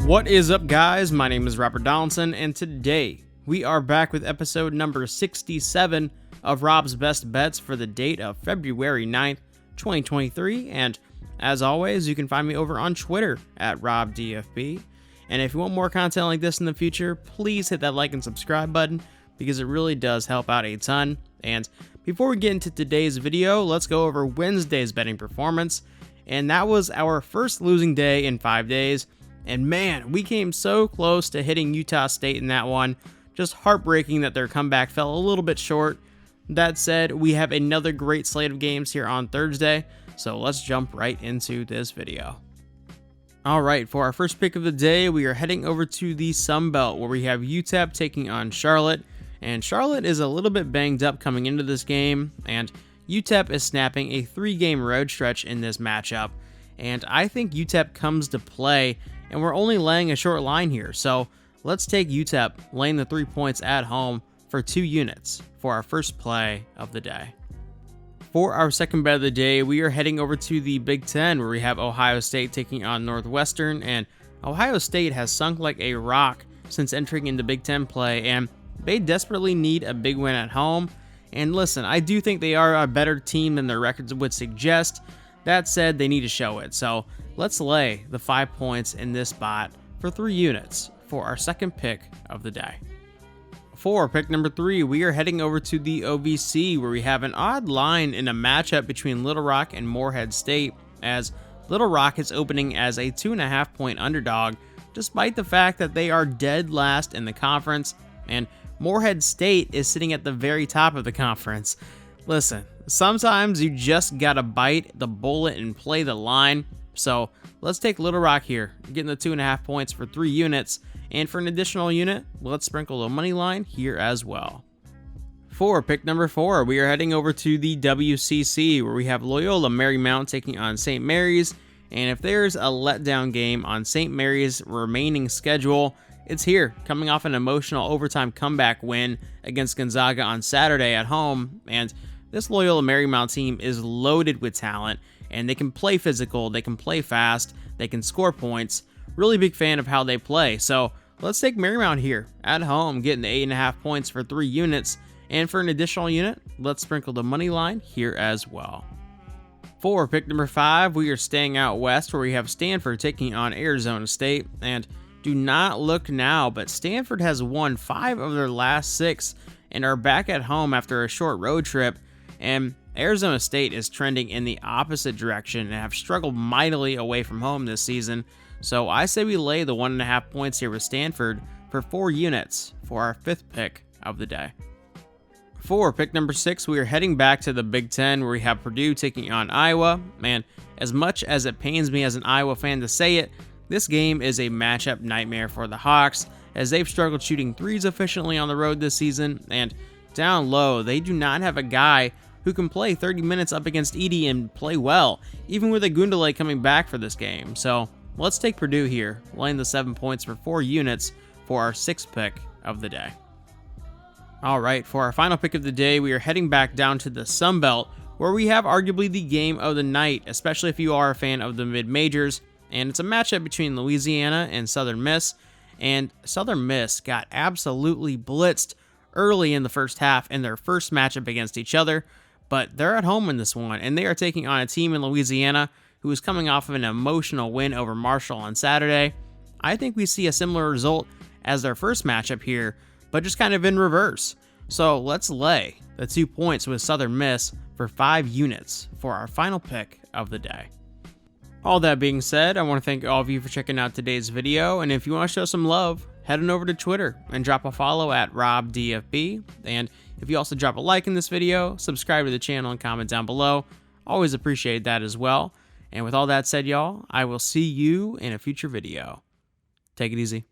What is up, guys? My name is Rob Donaldson, and today we are back with episode number 67 of Rob's Best Bets for the date of February 9th, 2023. And as always, you can find me over on Twitter at RobDFB. And if you want more content like this in the future, please hit that like and subscribe button because it really does help out a ton. And before we get into today's video, let's go over Wednesday's betting performance. And that was our first losing day in 5 days. And man, we came so close to hitting Utah State in that one. Just heartbreaking that their comeback fell a little bit short. That said, we have another great slate of games here on Thursday, so let's jump right into this video. Alright, for our first pick of the day, we are heading over to the Sun Belt, where we have UTEP taking on Charlotte. And Charlotte is a little bit banged up coming into this game, and UTEP is snapping a 3-game road stretch in this matchup. And I think UTEP comes to play, and we're only laying a short line here, so let's take UTEP laying the 3 points at home for 2 units for our first play of the day. For our second bet of the day, we are heading over to the Big Ten, where we have Ohio State taking on Northwestern, and Ohio State has sunk like a rock since entering into Big Ten play, and they desperately need a big win at home. And listen, I do think they are a better team than their records would suggest. That said, they need to show it, so let's lay the 5 points in this spot for 3 units for our second pick of the day. For pick number 3, we are heading over to the OVC, where we have an odd line in a matchup between Little Rock and Morehead State, as Little Rock is opening as a 2.5 point underdog, despite the fact that they are dead last in the conference, and Morehead State is sitting at the very top of the conference. Listen, sometimes you just gotta bite the bullet and play the line. So let's take Little Rock here, getting the 2.5 points for 3 units. And for an additional unit, let's sprinkle a money line here as well. For pick number 4, we are heading over to the WCC, where we have Loyola Marymount taking on St. Mary's. And if there's a letdown game on St. Mary's remaining schedule, it's here, coming off an emotional overtime comeback win against Gonzaga on Saturday at home. And this Loyola Marymount team is loaded with talent, and they can play physical, they can play fast, they can score points. Really big fan of how they play. So let's take Marymount here at home, getting the 8.5 points for 3 units. And for an additional unit, let's sprinkle the money line here as well. For pick number 5, we are staying out west, where we have Stanford taking on Arizona State. And do not look now, but Stanford has won 5 of their last 6 and are back at home after a short road trip. And Arizona State is trending in the opposite direction and have struggled mightily away from home this season. So I say we lay the 1.5 points here with Stanford for 4 units for our 5th pick of the day. For pick number 6, we are heading back to the Big Ten, where we have Purdue taking on Iowa. Man, as much as it pains me as an Iowa fan to say it, this game is a matchup nightmare for the Hawks, as they've struggled shooting threes efficiently on the road this season, and down low, they do not have a guy who can play 30 minutes up against Edey and play well, even with Agundale coming back for this game. So let's take Purdue here, laying the 7 points for 4 units for our 6th pick of the day. Alright, for our final pick of the day, we are heading back down to the Sun Belt, where we have arguably the game of the night, especially if you are a fan of the mid-majors. And it's a matchup between Louisiana and Southern Miss. And Southern Miss got absolutely blitzed early in the first half in their first matchup against each other. But they're at home in this one, and they are taking on a team in Louisiana who is coming off of an emotional win over Marshall on Saturday. I think we see a similar result as their first matchup here, but just kind of in reverse. So let's lay the 2 points with Southern Miss for 5 units for our final pick of the day. All that being said, I want to thank all of you for checking out today's video, and if you want to show some love, head on over to Twitter and drop a follow at RobDFB. And if you also drop a like in this video, subscribe to the channel and comment down below, always appreciate that as well. And with all that said, y'all, I will see you in a future video. Take it easy.